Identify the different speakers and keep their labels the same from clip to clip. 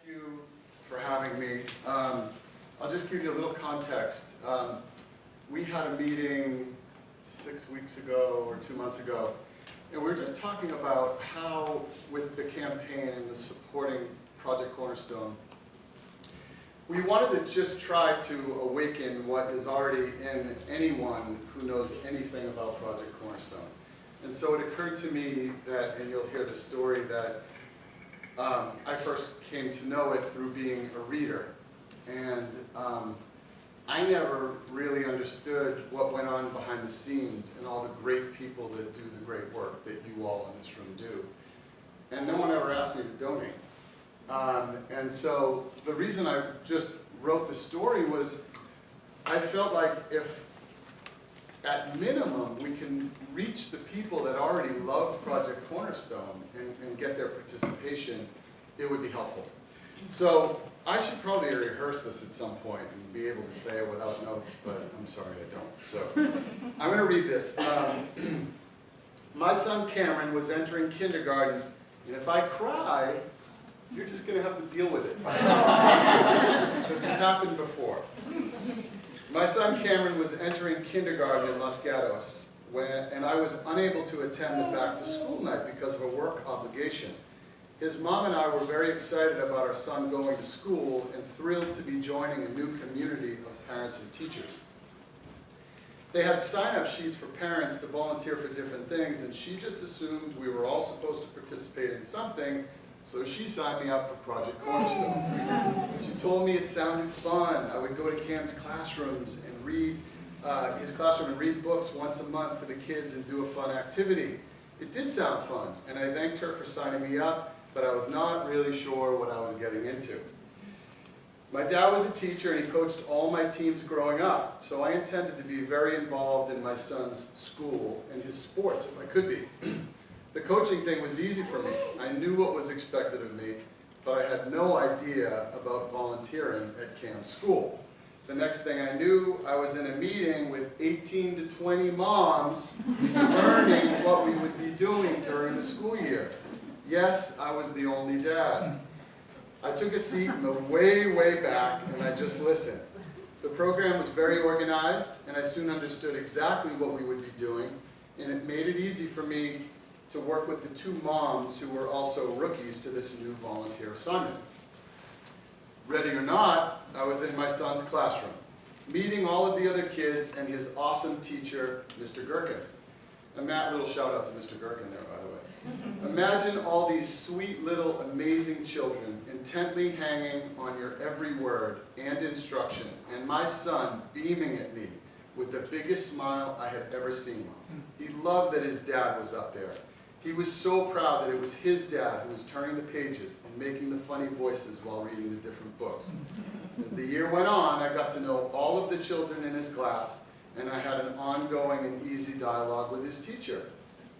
Speaker 1: you for having me. I'll just give you a little context. We had a meeting 6 weeks ago or 2 months ago, and we were just talking about how, with the campaign and the supporting Project Cornerstone, we wanted to just try to awaken what is already in anyone who knows anything about Project Cornerstone. And so it occurred to me that, and you'll hear the story, that I first came to know it through being a reader. And I never really understood what went on behind the scenes and all the great people that do the great work that you all in this room do. And no one ever asked me to donate. And so the reason I just wrote the story was I felt like if, at minimum, we can reach the people that already love Project Cornerstone and get their participation, it would be helpful. So I should probably rehearse this at some point and be able to say it without notes, but I'm sorry I don't. So I'm going to read this. My son Cameron was entering kindergarten, and if I cry, you're just going to have to deal with it. Because it's happened before. My son Cameron was entering kindergarten in Los Gatos, and I was unable to attend the back-to-school night because of a work obligation. His mom and I were very excited about our son going to school and thrilled to be joining a new community of parents and teachers. They had sign-up sheets for parents to volunteer for different things, and she just assumed we were all supposed to participate in something, so she signed me up for Project Cornerstone. She told me it sounded fun. I would go to Cam's classrooms and read his classroom and read books once a month to the kids and do a fun activity. It did sound fun, and I thanked her for signing me up, but I was not really sure what I was getting into. My dad was a teacher and he coached all my teams growing up, so I intended to be very involved in my son's school and his sports if I could be. The coaching thing was easy for me. I knew what was expected of me, but I had no idea about volunteering at Cam's school. The next thing I knew, I was in a meeting with 18 to 20 moms learning what we would be doing during the school year. Yes, I was the only dad. I took a seat in the way, way back, and I just listened. The program was very organized, and I soon understood exactly what we would be doing, and it made it easy for me to work with the two moms who were also rookies to this new volunteer assignment. Ready or not, I was in my son's classroom, meeting all of the other kids and his awesome teacher, Mr. Gherkin. A little shout out to Mr. Gherkin there, by the way. Imagine all these sweet little amazing children intently hanging on your every word and instruction, and my son beaming at me with the biggest smile I had ever seen. He loved that his dad was up there. He was so proud that it was his dad who was turning the pages and making the funny voices while reading the different books. As the year went on, I got to know all of the children in his class, and I had an ongoing and easy dialogue with his teacher.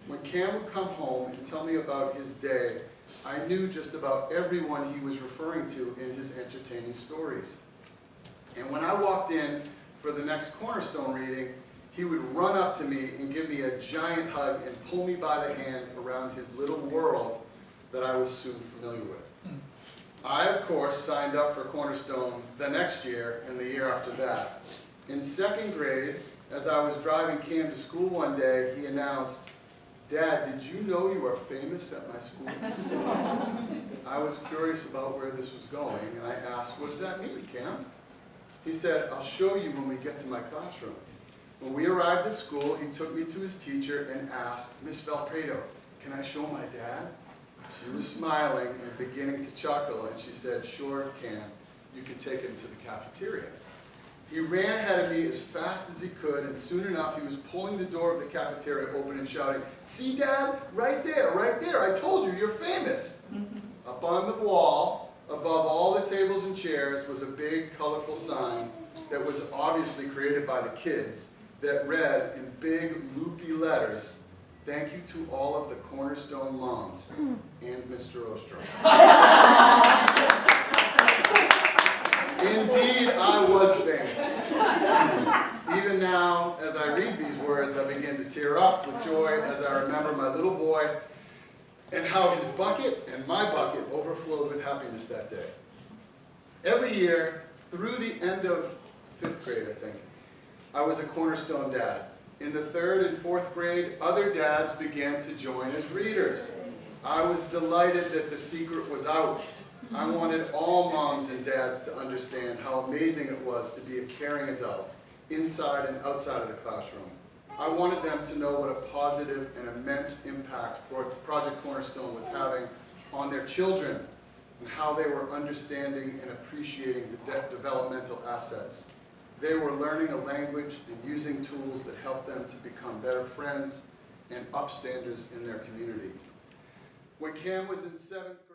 Speaker 1: When Cam would come home and tell me about his day, I knew just about everyone he was referring to in his entertaining stories. And when I walked in for the next Cornerstone reading, he would run up to me and give me a giant hug and pull me by the hand around his little world that I was soon familiar with. I, of course, signed up for Cornerstone the next year and the year after that. In second grade, as I was driving Cam to school one day, he announced, "Dad, did you know you are famous at my school?" I was curious about where this was going, and I asked, "What does that mean, Cam?" He said, "I'll show you when we get to my classroom." When we arrived at school, he took me to his teacher and asked, "Miss Valpredo, can I show my dad?" She was smiling and beginning to chuckle, and she said, "Sure, Cam, you can take him to the cafeteria." He ran ahead of me as fast as he could, and soon enough he was pulling the door of the cafeteria open and shouting, "See, Dad? Right there, right there. I told you, you're famous." Up on the wall, above all the tables and chairs, was a big, colorful sign that was obviously created by the kids that read in big, loopy letters, "Thank you to all of the Cornerstone moms and Mr. Ostrum." Indeed, I was famous. Even now, as I read these words, I begin to tear up with joy as I remember my little boy and how his bucket and my bucket overflowed with happiness that day. every year, through the end of 5th grade, I think, I was a Cornerstone dad. In the 3rd and 4th grade, other dads began to join as readers. I was delighted that the secret was out. I wanted all moms and dads to understand how amazing it was to be a caring adult, inside and outside of the classroom. I wanted them to know what a positive and immense impact Project Cornerstone was having on their children and how they were understanding and appreciating the developmental assets. They were learning a language and using tools that helped them to become better friends and upstanders in their community. When Cam was in 7th